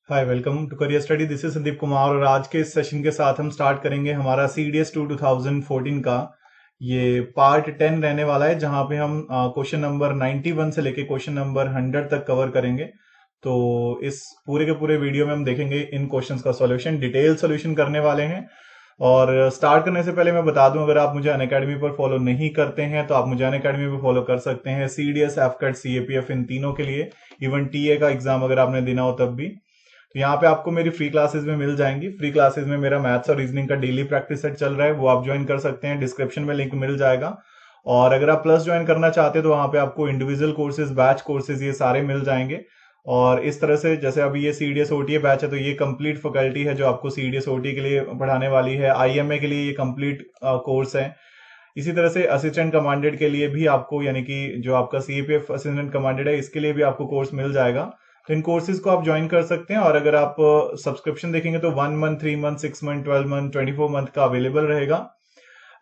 Hi, welcome to career study. This is Sandeep Kumar और आज के इस सेशन के साथ हम स्टार्ट करेंगे हमारा CDS 2 2014 का ये पार्ट 10 रहने वाला है, जहां पे हम क्वेश्चन नंबर 91 से लेके क्वेश्चन नंबर 100 तक कवर करेंगे। तो इस पूरे के पूरे वीडियो में हम देखेंगे इन क्वेश्चंस का सॉल्यूशन, डिटेल सॉल्यूशन करने वाले हैं। और स्टार्ट करने से पहले मैं बता दूं, अगर आप मुझे अनअकैडमी पर फॉलो नहीं करते हैं तो आप मुझे अनअकैडमी पर फॉलो कर सकते हैं। CDS, एफकैट, CAPF इन तीनों के लिए, इवन TA का एग्जाम अगर आपने देना हो तब भी। तो यहाँ पे आपको मेरी फ्री क्लासेस में मिल जाएंगी। फ्री क्लासेस में मेरा मैथ्स और रीजनिंग का डेली प्रैक्टिस सेट चल रहा है, वो आप ज्वाइन कर सकते हैं। डिस्क्रिप्शन में लिंक मिल जाएगा। और अगर आप प्लस ज्वाइन करना चाहते हैं तो वहां पे आपको इंडिविजुअल कोर्सेज, बैच कोर्सेज, ये सारे मिल जाएंगे। और इस तरह से जैसे अभी ये CDS OTA बैच है तो ये कंप्लीट फैकल्टी है जो आपको CDS OTA के लिए पढ़ाने वाली है। IMA के लिए ये कंप्लीट कोर्स है। इसी तरह से असिस्टेंट कमांडेड के लिए भी आपको, यानी कि जो आपका CAPF असिस्टेंट कमांडेड है, इसके लिए भी आपको कोर्स मिल जाएगा। तो इन कोर्सेज को आप ज्वाइन कर सकते हैं। और अगर आप सब्सक्रिप्शन देखेंगे तो 1 month, 3 month, 6 month, 12 month, 24 month का अवेलेबल रहेगा।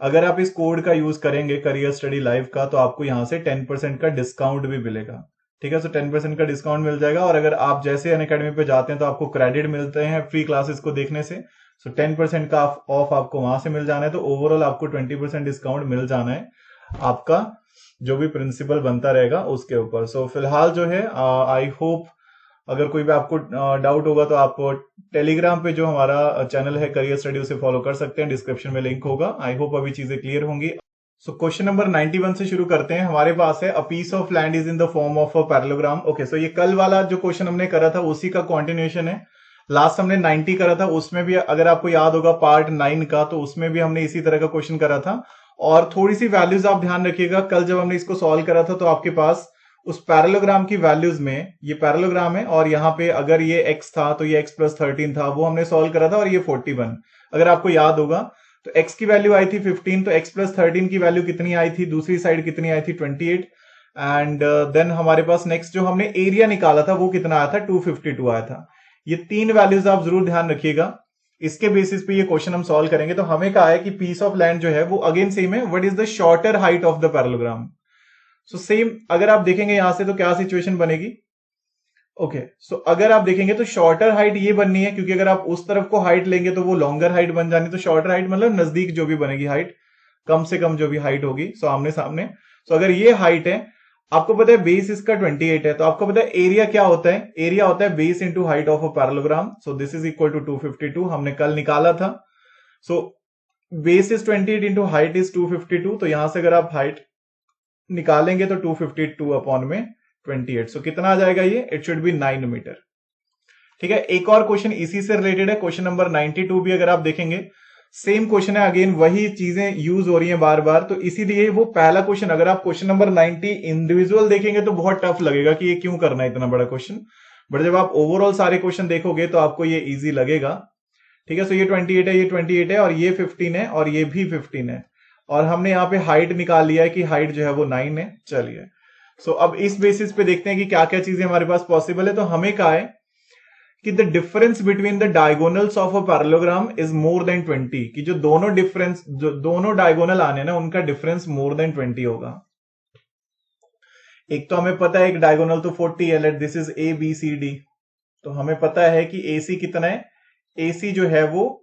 अगर आप इस कोड का यूज करेंगे करियर स्टडी लाइव का, तो आपको यहाँ से 10% का डिस्काउंट भी मिलेगा। ठीक है, सो 10% का डिस्काउंट मिल जाएगा। और अगर आप जैसे अनअकैडमी पे जाते हैं तो आपको क्रेडिट मिलते हैं फ्री क्लासेस को देखने से। सो 10% का ऑफ आपको वहां से मिल जाना है। तो ओवरऑल आपको 20% डिस्काउंट मिल जाना है आपका जो भी प्रिंसिपल बनता रहेगा उसके ऊपर। सो फिलहाल जो है, आई होप अगर कोई भी आपको डाउट होगा तो आप टेलीग्राम पे जो हमारा चैनल है करियर स्टडी, उसे फॉलो कर सकते हैं। डिस्क्रिप्शन में लिंक होगा। आई होप अभी चीजें क्लियर होंगी। सो क्वेश्चन नंबर 91 से शुरू करते हैं। हमारे पास है a piece of land is in the form of a parallelogram. Okay, so ये कल वाला जो क्वेश्चन हमने करा था उसी का कॉन्टिन्यूएशन है। लास्ट हमने 90 करा था, उसमें भी अगर आपको याद होगा पार्ट 9 का, तो उसमें भी हमने इसी तरह का क्वेश्चन करा था। और थोड़ी सी वैल्यूज आप ध्यान रखिएगा, कल जब हमने इसको सॉल्व करा था तो आपके पास उस पैरेललोग्राम की वैल्यूज में, ये पैरेललोग्राम है और यहाँ पे अगर ये x था तो ये x प्लस 13 था, वो हमने सॉल्व करा था। और ये 41 अगर आपको याद होगा तो x की वैल्यू आई थी 15, तो x प्लस 13 की वैल्यू कितनी आई थी, दूसरी साइड कितनी आई थी, 28। एंड देन हमारे पास नेक्स्ट जो हमने एरिया निकाला था वो कितना आया था, 252 आया था। ये तीन वैल्यूज आप जरूर ध्यान रखिएगा। इसके बेसिस पे ये क्वेश्चन हम सॉल्व करेंगे। तो हमें कहा है कि पीस ऑफ लैंड जो है वो अगेन सेम है, what is the shorter height of the parallelogram. So same अगर आप देखेंगे यहां से तो क्या सिचुएशन बनेगी। ओके, सो अगर आप देखेंगे तो शॉर्टर हाइट ये बननी है, क्योंकि अगर आप उस तरफ को हाइट लेंगे तो वो लॉन्गर हाइट बन जानी। तो शॉर्टर हाइट मतलब नजदीक जो भी बनेगी हाइट, कम से कम जो भी हाइट होगी, सो आमने सामने। सो अगर ये हाइट है, आपको पता है बेस इसका 28 है, तो आपको पता है एरिया क्या होता है, एरिया होता है base into height of a parallelogram. So this is equal to 252, हमने कल निकाला था। So base is 28 into height is 252। तो यहां से अगर आप हाइट निकालेंगे तो 252 अपॉन में 28, सो कितना आ जाएगा ये, इट शुड बी 9 मीटर। ठीक है, एक और क्वेश्चन इसी से रिलेटेड है, क्वेश्चन नंबर 92 भी अगर आप देखेंगे सेम क्वेश्चन है, अगेन वही चीजें यूज हो रही हैं बार बार। तो इसीलिए वो पहला क्वेश्चन, अगर आप क्वेश्चन नंबर 90 इंडिविजुअल देखेंगे तो बहुत टफ लगेगा कि ये क्यों करना है इतना बड़ा क्वेश्चन, बट जब आप ओवरऑल सारे क्वेश्चन देखोगे तो आपको ये इजी लगेगा। ठीक है, सो ये 28 है, ये 28 है, और ये 15 है, और ये भी 15 है। और हमने यहाँ पे हाइट निकाल लिया है कि हाइट जो है वो 9 है। चलिए, सो अब इस बेसिस पे देखते हैं कि क्या क्या चीजें हमारे पास पॉसिबल है। तो हमें कहा है कि the difference between the diagonals of a parallelogram is more then 20, कि जो दोनों डायगोनल आने ना, उनका डिफरेंस मोर देन 20 होगा। एक तो हमें पता है एक डायगोनल तो 40 है, लेट दिस इज ABCD। तो हमें पता है कि AC कितना है, AC जो है वो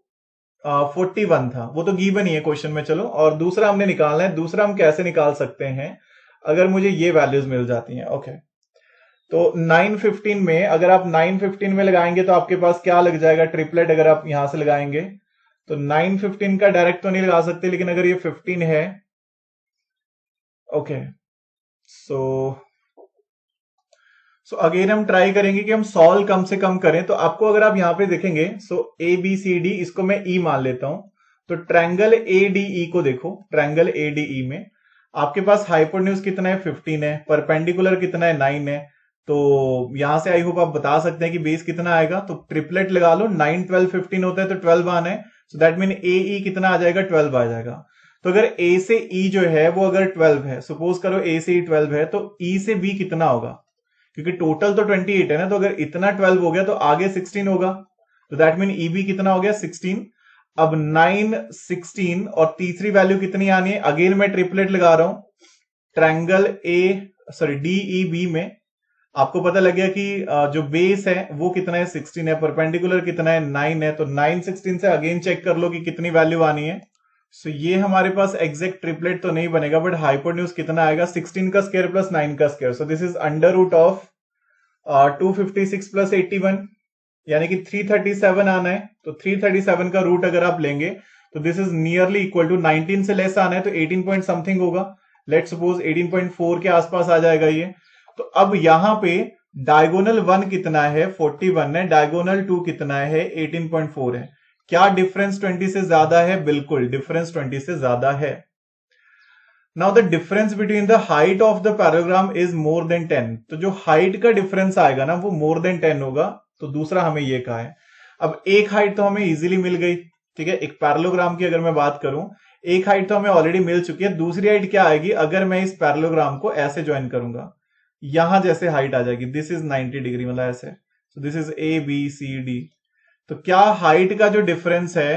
41 था, वो तो गिवन ही है क्वेश्चन में। चलो, और दूसरा हमने निकालना है। दूसरा हम कैसे निकाल सकते हैं, अगर मुझे ये वैल्यूज मिल जाती हैं। ओके, तो 915 में, अगर आप 915 में लगाएंगे तो आपके पास क्या लग जाएगा, ट्रिपलेट अगर आप यहां से लगाएंगे तो 915 का डायरेक्ट तो नहीं लगा सकते, लेकिन अगर ये 15 है, ओके, सो अगेन हम ट्राई करेंगे कि हम सॉल्व कम से कम करें। तो आपको अगर आप यहां पे देखेंगे, ABCD, इसको मैं E मान लेता हूं। तो ट्रायंगल ADE को देखो, ट्रायंगल ADE में आपके पास हाइपोटेन्यूज कितना है, 15 है, परपेंडिकुलर कितना है, 9 है। तो यहां से आई होप आप बता सकते हैं कि बेस कितना आएगा। तो ट्रिपलेट लगा लो, 9 12 15 होता है, तो 12 आना है। सो दैट मीन AE कितना आ जाएगा, 12 आ जाएगा। तो अगर A से E जो है वो अगर 12 है, सपोज करो A से E 12 है, तो E से B कितना होगा, क्योंकि टोटल तो 28 है ना। तो अगर इतना 12 हो गया तो आगे 16 होगा। तो दैट मीन EB कितना हो गया, 16। अब 9 16 और तीसरी वैल्यू कितनी आनी है, अगेन मैं ट्रिपलेट लगा रहा हूं। ट्रायंगल DEB में आपको पता लग गया कि जो बेस है वो कितना है 16 है, परपेंडिकुलर कितना है 9 है, तो 9 16 से अगेन चेक कर लो कि कितनी वैल्यू आनी है। सो ये हमारे पास एग्जैक्ट ट्रिपलेट तो नहीं बनेगा, बट हाइपोटेन्यूज कितना आएगा 16 का स्क्वायर प्लस 9 का square, so this is under root of 256 plus 81, यानी कि 337 आना है। तो 337 का रूट अगर आप लेंगे तो this is nearly equal to 19 से लेस आना है तो 18 पॉइंट समथिंग होगा, लेट सपोज 18.4 के आसपास आ जाएगा ये। तो अब यहां पे डायगोनल 1 कितना है 41 है, डायगोनल 2 कितना है 18.4 है। क्या डिफरेंस 20 से ज्यादा है? बिल्कुल डिफरेंस 20 से ज्यादा है। Now the difference between the height of the parallelogram is more than 10, तो जो हाइट का डिफरेंस आएगा ना वो मोर देन 10 होगा, तो दूसरा हमें ये कहा है। अब एक हाइट तो हमें इजीली मिल गई, ठीक है, एक पैरेललोग्राम की अगर मैं बात करूं एक हाइट तो हमें ऑलरेडी मिल चुकी है। दूसरी हाइट क्या आएगी अगर मैं इस पैरेललोग्राम को ऐसे ज्वाइन करूंगा, यहां जैसे हाइट आ जाएगी, दिस इज 90 डिग्री, मतलब ऐसे, so this is A B C D. तो क्या हाइट का जो डिफरेंस है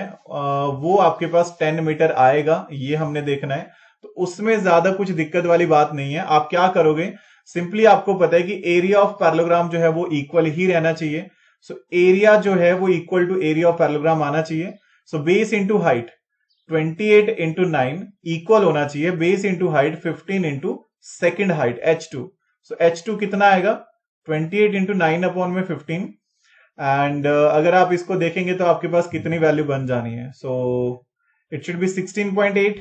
वो आपके पास 10 मीटर आएगा, ये हमने देखना है। तो उसमें ज्यादा कुछ दिक्कत वाली बात नहीं है। आप क्या करोगे, सिंपली आपको पता है कि एरिया ऑफ पैरेललोग्राम जो है वो इक्वल ही रहना चाहिए। सो एरिया जो है वो equal to area of parallelogram आना चाहिए। So base into height 28 into 9 equal होना चाहिए base into height 15 into second height h2। So h2 कितना आएगा 28 इंटू 9 अपॉन में 15, एंड अगर आप इसको देखेंगे तो आपके पास कितनी वैल्यू बन जानी है, so it should B 16.8।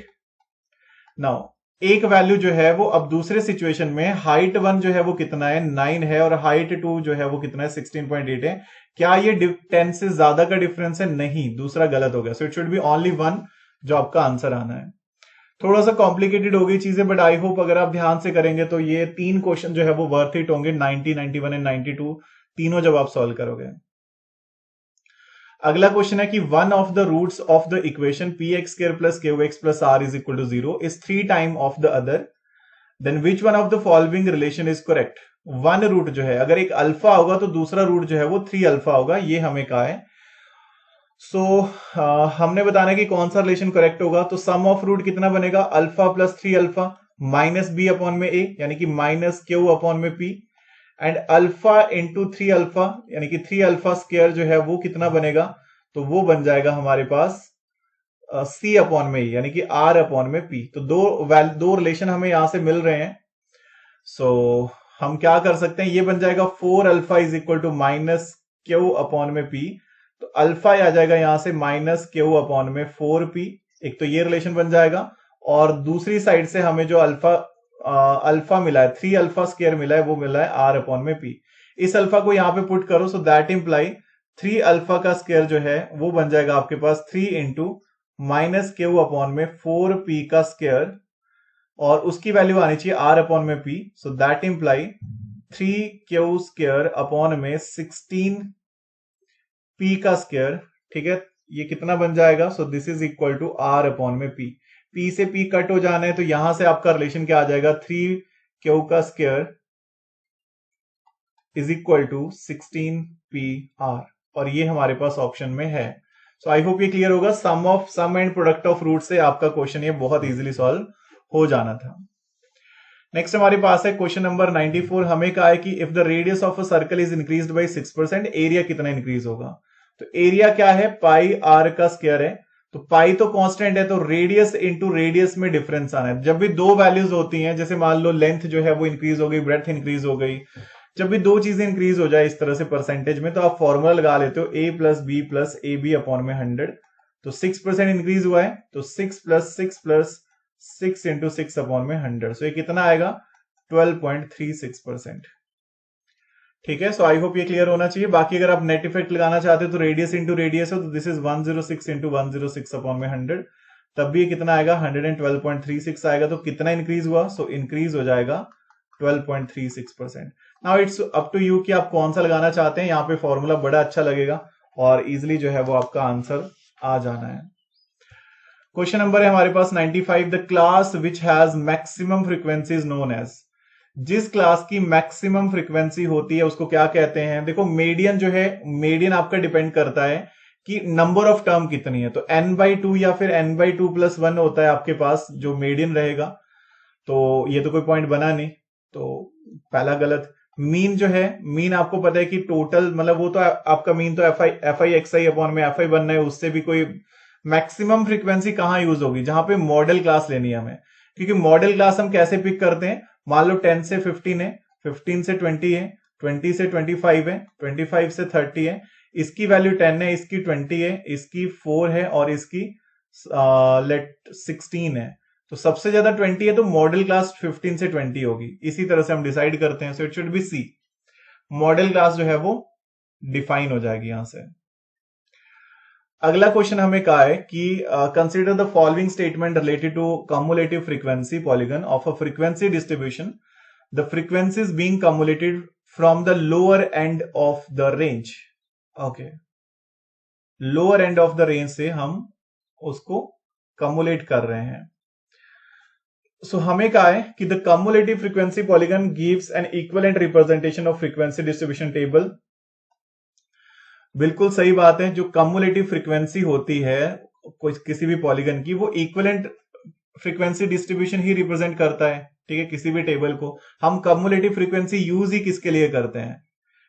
Now एक वैल्यू जो है वो अब दूसरे सिचुएशन में हाइट 1 जो है वो कितना है 9 है और हाइट 2 जो है वो कितना है 16.8 है। क्या ये 10 से ज्यादा का डिफरेंस है? नहीं, दूसरा गलत हो गया। सो इट शुड बी ओनली 1 जो आपका आंसर आना है। थोड़ा सा कॉम्प्लिकेटेड हो गई चीजें, बट आई होप अगर आप ध्यान से करेंगे तो ये 3 क्वेश्चन जो है वो वर्थ इट होंगे, 90, 91 एंड 92 तीनों जब आप सॉल्व करोगे। अगला क्वेश्चन है कि one of the roots of the equation P X square plus Q X plus R is equal to 0 is 3 time of the other, then which one of the following relation is correct. One root जो है अगर एक alpha होगा तो दूसरा root जो है वो 3 अल्फा होगा, ये हमें कहा है। सो हमने बताना है कि कौन सा रिलेशन करेक्ट होगा। तो सम ऑफ रूट कितना बनेगा alpha plus 3 alpha minus B upon में ए, यानी कि माइनस क्यू अपॉन में P, and alpha into 3 alpha यानी कि 3 अल्फा स्क्वायर जो है वो कितना बनेगा, तो वो बन जाएगा हमारे पास सी अपॉन में ई यानी कि आर अपॉन में पी। तो दो रिलेशन हमें यहां से मिल रहे हैं। सो हम क्या कर सकते हैं, ये बन जाएगा 4 alpha is equal to minus Q upon में पी, तो अल्फा आ जाएगा यहां से माइनस क्यू अपॉन में 4p। एक तो ये रिलेशन बन जाएगा, और दूसरी साइड से हमें जो अल्फा मिला है 3 अल्फा स्क्वायर मिला है वो मिला है आर अपॉन में पी। इस अल्फा को यहां पे पुट करो, सो दैट इंप्लाई 3 अल्फा का स्क्वायर जो है वो बन जाएगा आपके पास 3 इंटू माइनस क्यू अपॉन में 4p का स्क्वायर, और उसकी वैल्यू आनी चाहिए आर अपॉन में P, so that imply 3q square upon में 16 p का स्क्वायर। ठीक है, ये कितना बन जाएगा, so this is equal to R upon में p। p से p कट हो जाना है तो यहां से आपका रिलेशन क्या आ जाएगा 3q का square is equal to 16pr, और ये हमारे पास ऑप्शन में है। सो आई होप ये क्लियर होगा। सम एंड प्रोडक्ट ऑफ रूट से आपका क्वेश्चन ये बहुत इजीली सॉल्व हो जाना था। नेक्स्ट हमारे पास है क्वेश्चन नंबर 94। हमें कहा है कि if the radius of a circle is increased by 6%, area कितना इंक्रीज होगा। तो एरिया क्या है पाई आर का स्क्वायर है, तो पाई तो कांस्टेंट है, तो रेडियस इंटू रेडियस में डिफरेंस आना है। जब भी दो वैल्यूज होती हैं, जैसे मान लो लेंथ जो है वो इंक्रीज हो गई, ब्रेड्थ इंक्रीज हो गई, जब भी दो चीजें इंक्रीज हो जाए इस तरह से परसेंटेज में, तो आप फॉर्मूला लगा लेते हो a plus B plus A B upon में 100। तो 6% इंक्रीज हुआ है, तो 6 प्लस 6 इंटू 6 अपॉन में 100, सो ये कितना आएगा 12.36%। ठीक है, सो आई होप ये क्लियर होना चाहिए। बाकी अगर आप नेट इफेक्ट लगाना चाहते हो तो रेडियस इंटू रेडियस हो, तो दिस इज 106 इंटू 106 अपॉन में 100, तब भी ये कितना आएगा 112.36 आएगा। तो कितना इंक्रीज हुआ, सो इंक्रीज हो जाएगा 12.36%। Now it's up to you कि आप कौन सा लगाना चाहते हैं। यहाँ पे फॉर्मूला बड़ा अच्छा लगेगा और इजिली जो है वो आपका आंसर आ जाना है। क्वेश्चन नंबर है हमारे पास 95। The class which has maximum frequency is known as. जिस क्लास की मैक्सिमम फ्रीक्वेंसी होती है उसको क्या कहते हैं। देखो मीडियन जो है, मीडियन आपका डिपेंड करता है कि नंबर ऑफ टर्म कितनी है, तो n/2 या फिर n/2+1 होता है आपके पास जो मीडियन रहेगा। तो ये तो कोई पॉइंट बना नहीं, तो पहला गलत। मीन जो है, मीन आपको पता है कि टोटल मतलब वो तो आपका मीन तो F I X I upon में एफ आई बनना है, उससे भी कोई मैक्सिमम फ्रीक्वेंसी कहां यूज होगी, जहां पे मॉडल क्लास लेनी है हमें। क्योंकि मॉडल क्लास हम कैसे पिक करते हैं, मान लो 10 से 15 है, 15 से 20 है, 20 से 25 है, 25 से 30 है, इसकी वैल्यू 10 है, इसकी 20 है, इसकी 4 है और इसकी लेट 16 है। तो सबसे ज्यादा 20 है, तो मॉडल क्लास 15 से 20 होगी। इसी तरह से हम डिसाइड करते हैं। So it should be C, modal class जो है वो डिफाइन हो जाएगी यहां से। अगला क्वेश्चन हमें कहा है कि consider the following statement related to cumulative frequency polygon of a frequency distribution, the frequencies being cumulated from the lower end of the range. Okay, lower end of the range से हम उसको कम्युलेट कर रहे हैं। सो हमें कहा है कि the cumulative frequency polygon gives an equivalent representation of frequency distribution table. बिल्कुल सही बात है, जो कम्युलेटिव फ्रीक्वेंसी होती है कोई किसी भी पॉलीगन की, वो इक्विवेलेंट फ्रीक्वेंसी डिस्ट्रीब्यूशन ही रिप्रेजेंट करता है। ठीक है, किसी भी टेबल को हम कम्युलेटिव फ्रीक्वेंसी यूज ही किसके लिए करते हैं।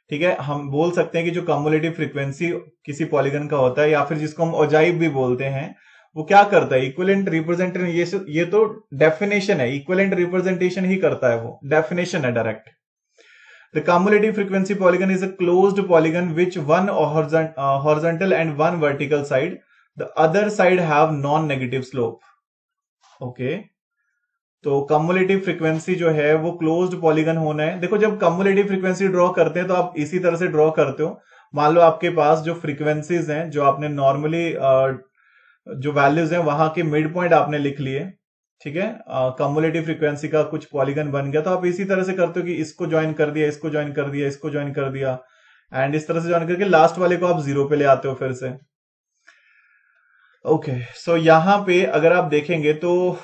ठीक है, हम बोल सकते हैं कि जो कम्युलेटिव फ्रीक्वेंसी किसी पॉलीगन का होता है, या फिर जिसको हम ओजाइव भी बोलते हैं, वो क्या करता है, इक्विवेलेंट रिप्रेजेंटेशन। ये तो डेफिनेशन है, इक्विवेलेंट रिप्रेजेंटेशन ही करता है, वो डेफिनेशन है direct. The cumulative frequency polygon is a closed polygon which one horizontal and one vertical side, the other side have non-negative slope. Okay. तो कम्युलेटिव फ्रीक्वेंसी जो है वो क्लोज्ड पॉलीगन होना है। देखो, जब कम्युलेटिव फ्रीक्वेंसी ड्रॉ करते हैं तो आप इसी तरह से ड्रॉ करते हो। मान लो आपके पास जो फ्रीक्वेंसीज हैं, जो आपने नॉर्मली जो वैल्यूज हैं वहां के मिड पॉइंट आपने लिख लिए। ठीक है, कम्युलेटिव फ्रीक्वेंसी का कुछ पॉलीगन बन गया, तो आप इसी तरह से करते हो कि इसको ज्वाइन कर दिया, इसको ज्वाइन कर दिया, इसको ज्वाइन कर दिया, एंड इस तरह से ज्वाइन करके लास्ट वाले को आप 0 पे ले आते हो फिर से। ओके, सो यहां पे अगर आप देखेंगे तो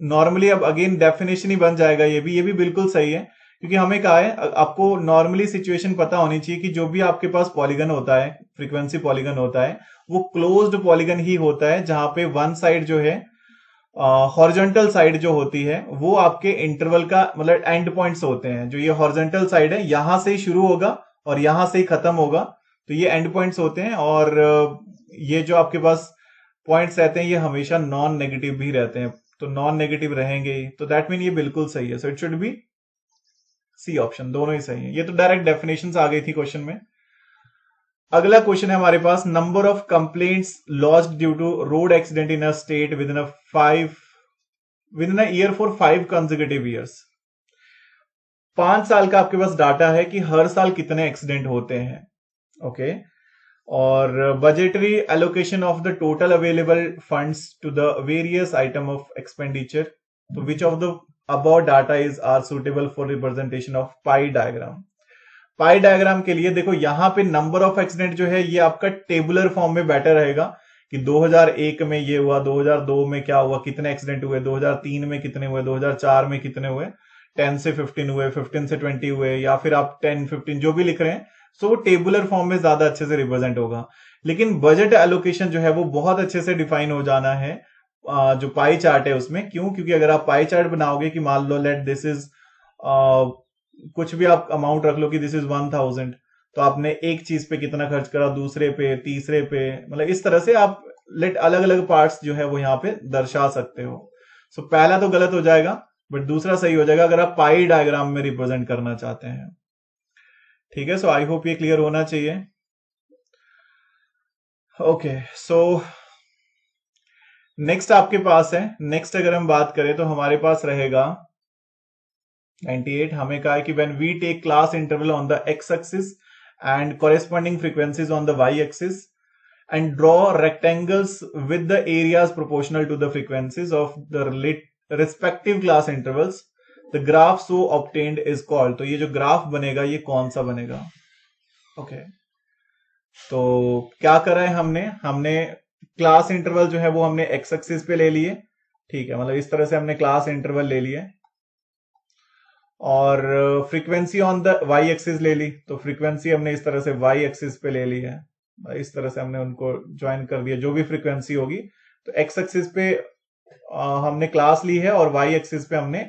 नॉर्मली अब अगेन डेफिनेशन ही बन जाएगा। ये भी बिल्कुल सही है, क्योंकि हमें कहा है आपको नॉर्मली सिचुएशन पता होनी चाहिए कि जो भी आपके पास पॉलीगन होता है, फ्रीक्वेंसी पॉलीगन होता है, वो क्लोज्ड पॉलीगन ही होता है, जहां पे वन साइड जो है हॉरिजॉन्टल साइड जो होती है वो आपके इंटरवल का मतलब एंड पॉइंट्स होते हैं। जो ये हॉरिजॉन्टल साइड है यहां से ही शुरू होगा और यहां से ही खत्म होगा, तो ये एंड पॉइंट्स होते हैं। और ये जो आपके पास पॉइंट्स रहते हैं ये हमेशा नॉन नेगेटिव भी रहते हैं, तो नॉन नेगेटिव रहेंगे ही, तो दैट मीन ये बिल्कुल सही है। So it should be C option, दोनों ही सही है। ये तो डायरेक्ट डेफिनेशन आ गई थी क्वेश्चन में। अगला क्वेश्चन है हमारे पास, number of complaints lodged due to road accident in a state within a year for 5 consecutive years. 5 साल का आपके पास डाटा है कि हर साल कितने एक्सीडेंट होते हैं। ओके, और budgetary allocation of the total available funds to the various item of expenditure, तो which of the above data is are suitable for representation of pie diagram. Pie diagram के लिए देखो, यहां पे नंबर ऑफ एक्सीडेंट जो है ये आपका टेबुलर फॉर्म में बेटर रहेगा कि 2001 में ये हुआ, 2002 में क्या हुआ, कितने एक्सीडेंट हुए, 2003 में कितने हुए, 2004 में कितने हुए, 10 से 15 हुए, 15 से 20 हुए, या फिर आप 10 15 जो भी लिख रहे हैं, सो वो टेबुलर फॉर्म में ज्यादा अच्छे से रिप्रेजेंट होगा। लेकिन बजट एलोकेशन जो है वो बहुत अच्छे से डिफाइन हो जाना है जो पाई चार्ट है उसमें। क्यों? क्योंकि अगर आप पाई चार्ट बनाओगे कि मान लो लेट दिस इज कुछ भी आप अमाउंट रख लो कि दिस इज 1000, तो आपने एक चीज पे कितना खर्च करा, दूसरे पे, तीसरे पे, मतलब इस तरह से आप लेट अलग अलग पार्ट्स जो है वो यहाँ पे दर्शा सकते हो। सो पहला तो गलत हो जाएगा, बट दूसरा सही हो जाएगा अगर आप पाई डायग्राम में रिप्रेजेंट करना चाहते हैं। ठीक है, सो आई होप ये क्लियर होना चाहिए। ओके, सो नेक्स्ट आपके पास है, नेक्स्ट अगर हम बात करें तो हमारे पास रहेगा 98। हमें कहा है कि when we take class interval on the X axis and corresponding frequencies on the Y axis and draw rectangles with the areas proportional to the frequencies of the respective class intervals, the graph so obtained is called। तो ये जो graph बनेगा ये कौन सा बनेगा? Okay, तो क्या करा है हमने क्लास इंटरवल जो है वो हमने एक्स एक्सिस पे ले लिए। ठीक है, मतलब इस तरह से हमने क्लास इंटरवल ले लिए, और frequency on the Y axis ले ली, तो फ्रीक्वेंसी हमने इस तरह से वाई एक्सिस पे ले ली है, इस तरह से हमने उनको ज्वाइन कर दिया जो भी फ्रीक्वेंसी होगी। तो एक्स एक्सिस पे हमने क्लास ली है और वाई एक्सिस पे हमने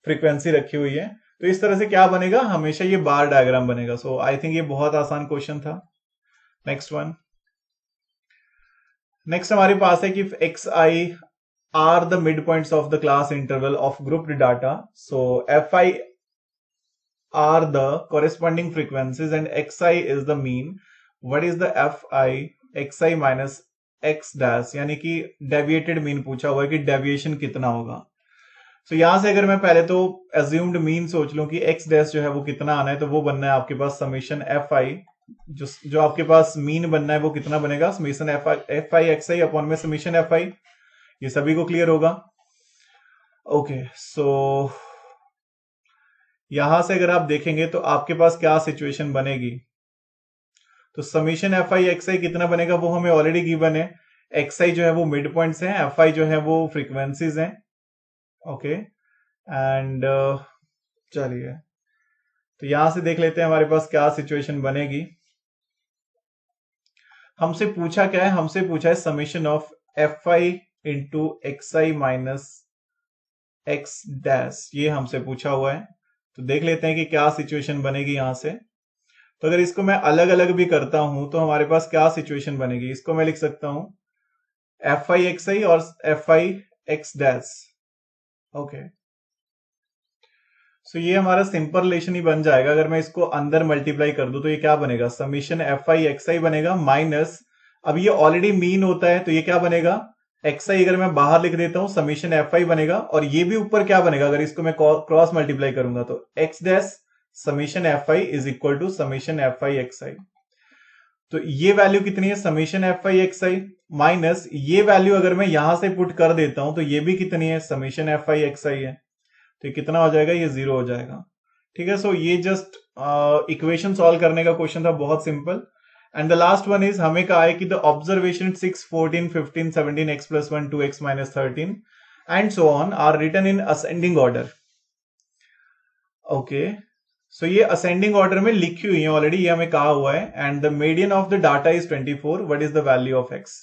फ्रीक्वेंसी रखी हुई है। तो इस तरह से क्या बनेगा, हमेशा ये बार डायग्राम बनेगा। सो आई थिंक ये बहुत आसान क्वेश्चन था। नेक्स्ट वन, नेक्स्ट हमारे पास है कि x I R the mid points of the class interval of grouped data, so F I R the corresponding frequencies and xi is the mean, what is the fi xi minus x dash, यानी कि deviated mean पूछा हुआ है कि deviation कितना होगा। तो यहां से अगर मैं पहले तो एज्यूम्ड मीन सोच लूं कि x डैश जो है वो कितना आना है, तो वो बनना है आपके पास समीशन एफ आई, जो आपके पास मीन बनना है वो कितना बनेगा, summation F I X I upon में समीशन एफ आई। ये सभी को क्लियर होगा। ओके, सो यहां से अगर आप देखेंगे तो आपके पास क्या सिचुएशन बनेगी, तो समीशन एफ आई एक्स आई कितना बनेगा वो हमें ऑलरेडी गिवन है। एक्स आई जो है वो मिड पॉइंट्स हैं, एफ आई जो है वो फ्रीक्वेंसीज हैं। ओके, एंड चलिए तो यहां से देख लेते हैं हमारे पास क्या सिचुएशन बनेगी। हमसे पूछा क्या है, हमसे पूछा है summation of F I into x I minus x dash, ये हमसे पूछा हुआ है। तो देख लेते हैं कि क्या सिचुएशन बनेगी यहां से। तो अगर इसको मैं अलग अलग भी करता हूं तो हमारे पास क्या सिचुएशन बनेगी, इसको मैं लिख सकता हूं एफ आई एक्स आई और F I X dash. Okay, so ये हमारा सिंपल रिलेशन ही बन जाएगा। अगर मैं इसको अंदर मल्टीप्लाई कर दूं तो ये क्या बनेगा, समीशन एफ आई एक्स आई बनेगा माइनस, अब ये ऑलरेडी मीन होता है तो ये क्या बनेगा, एक्स आई अगर मैं बाहर लिख देता हूं समीशन एफ आई बनेगा, और ये भी ऊपर क्या बनेगा अगर इसको मैं क्रॉस मल्टीप्लाई करूंगा तो X dash summation F I is equal to summation F I X I. तो ये वैल्यू कितनी है, summation F I X I minus ये वैल्यू अगर मैं यहां से पुट कर देता हूं तो ये भी कितनी है, समीशन एफ आई एक्स आई है। तो कितना हो जाएगा, ये 0 हो जाएगा। ठीक है, सो ये जस्ट इक्वेशन सॉल्व करने का क्वेश्चन था, बहुत simple. And the last one is हमें कहा है कि the observation 6, 14, 15, 17, x plus 1, 2x minus 13 and so on are written in ascending order. Okay, so ये असेंडिंग ऑर्डर में लिखी हुई है ऑलरेडी, ये हमें कहा हुआ है। And the median of the data is 24, what is the value of x।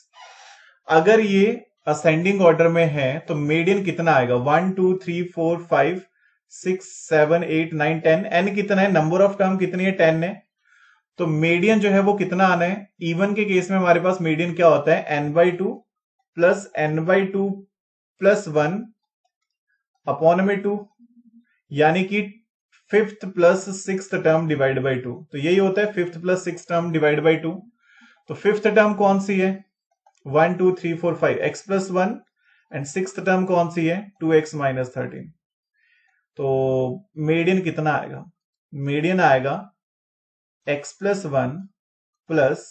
अगर ये असेंडिंग ऑर्डर में है तो मीडियन कितना आएगा, 1 2 3 4 5 6 7 8 9 10, n कितना है, नंबर ऑफ टर्म कितनी है, 10 है। तो मीडियन जो है वो कितना आना है, इवन के केस में हमारे पास मीडियन क्या होता है, n/2 plus n/2 plus 1 upon में 2, यानी कि 5th plus 6th term divide by 2। तो यही होता है 5th plus 6th term divide by 2। तो 5th टर्म कौन सी है, 1 2 3 4 5 x plus 1, and 6th term कौन सी है, 2x माइनस 13। तो मीडियन कितना आएगा, मीडियन आएगा x plus 1 plus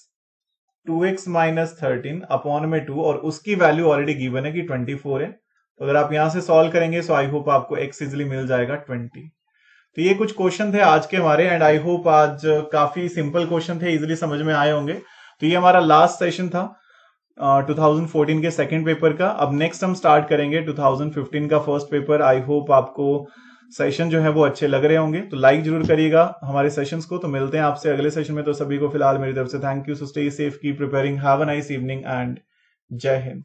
2x minus 13 upon में 2, और उसकी वैल्यू ऑलरेडी गिवन है कि 24 है। तो अगर आप यहां से सॉल्व करेंगे सो आई होप आपको x इजिली मिल जाएगा 20। तो ये कुछ क्वेश्चन थे आज के हमारे, एंड आई होप आज काफी सिंपल क्वेश्चन थे, इजिली समझ में आए होंगे। तो ये हमारा लास्ट सेशन था 2014 के सेकंड पेपर का। अब नेक्स्ट हम स्टार्ट करेंगे 2015 का फर्स्ट पेपर। आई होप आपको सेशन जो है वो अच्छे लग रहे होंगे, तो लाइक जरूर करिएगा हमारे सेशंस को। तो मिलते हैं आपसे अगले सेशन में। तो सभी को फिलहाल मेरी तरफ से thank you, so stay safe, keep preparing, have a nice evening and जय हिंद।